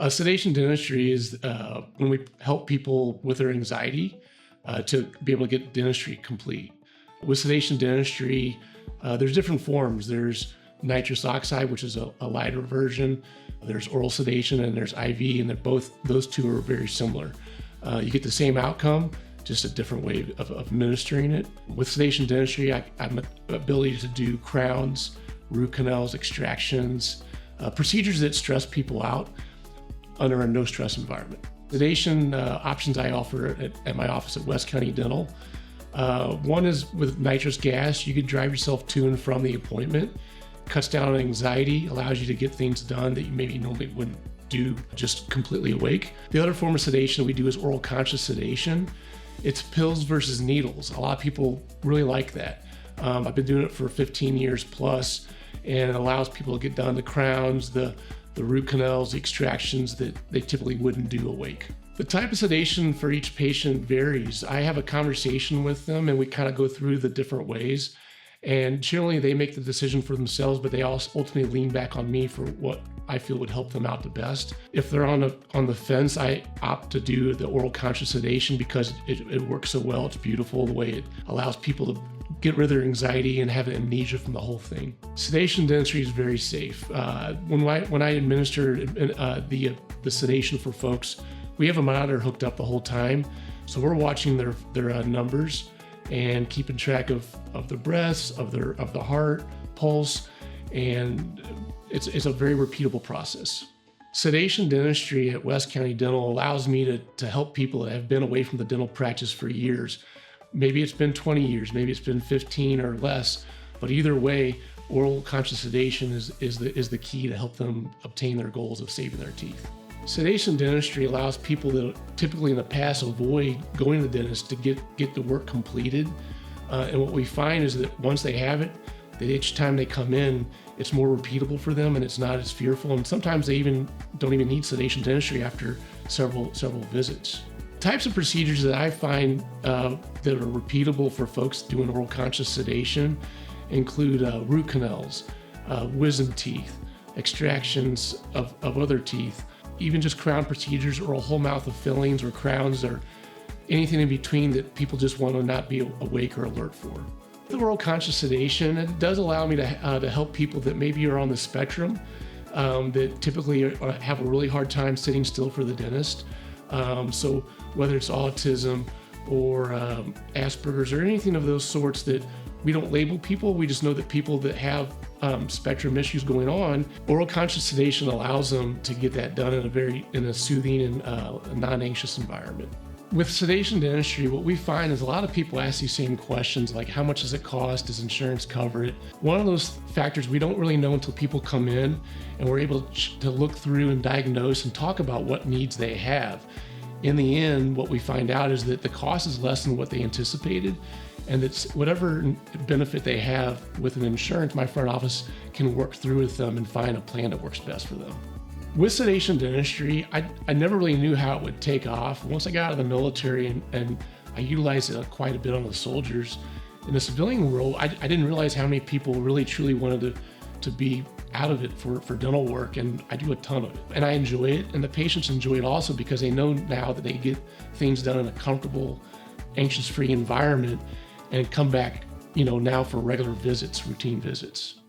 Sedation dentistry is when we help people with their anxiety to be able to get dentistry complete. With sedation dentistry, there's different forms. There's nitrous oxide, which is a lighter version. There's oral sedation, and there's IV, and those two are very similar. You get the same outcome, just a different way of administering it. With sedation dentistry, I have the ability to do crowns, root canals, extractions, procedures that stress people out under a no-stress environment. Sedation options I offer at my office at West County Dental. One is with nitrous gas. You could drive yourself to and from the appointment. Cuts down on anxiety, allows you to get things done that you maybe normally wouldn't do just completely awake. The other form of sedation we do is oral conscious sedation. It's pills versus needles. A lot of people really like that. I've been doing it for 15 years plus, and it allows people to get done the crowns, the root canals, the extractions that they typically wouldn't do awake. The type of sedation for each patient varies. I have a conversation with them and we kind of go through the different ways. And generally they make the decision for themselves, but they also ultimately lean back on me for what I feel would help them out the best. If they're on the fence, I opt to do the oral conscious sedation because it works so well. It's beautiful the way it allows people to get rid of their anxiety and have amnesia from the whole thing. Sedation dentistry is very safe. When I administer the sedation for folks, we have a monitor hooked up the whole time. So we're watching their numbers and keeping track of the breaths, of the heart, pulse, and it's a very repeatable process. Sedation dentistry at West County Dental allows me to help people that have been away from the dental practice for years. Maybe it's been 20 years, maybe it's been 15 or less, but either way, oral conscious sedation is the key to help them obtain their goals of saving their teeth. Sedation dentistry allows people that typically in the past avoid going to the dentist to get the work completed. And what we find is that once they have it, that each time they come in, it's more repeatable for them and it's not as fearful. And sometimes they don't even need sedation dentistry after several visits. Types of procedures that I find that are repeatable for folks doing oral conscious sedation include root canals, wisdom teeth, extractions of other teeth, even just crown procedures or a whole mouth of fillings or crowns or anything in between that people just want to not be awake or alert for. The oral conscious sedation, it does allow me to help people that maybe are on the spectrum, that typically have a really hard time sitting still for the dentist. So whether it's autism or Asperger's or anything of those sorts that we don't label people, we just know that people that have spectrum issues going on, oral conscious sedation allows them to get that done in a soothing and non-anxious environment. With sedation dentistry, what we find is a lot of people ask these same questions like, how much does it cost? Does insurance cover it? One of those factors we don't really know until people come in and we're able to look through and diagnose and talk about what needs they have. In the end, what we find out is that the cost is less than what they anticipated, and that whatever benefit they have with an insurance, my front office can work through with them and find a plan that works best for them. With sedation dentistry, I never really knew how it would take off. Once I got out of the military and I utilized it quite a bit on the soldiers, in the civilian world, I didn't realize how many people really truly wanted to be out of it for dental work, and I do a ton of it. And I enjoy it, and the patients enjoy it also because they know now that they get things done in a comfortable, anxious-free environment and come back, now for regular visits, routine visits.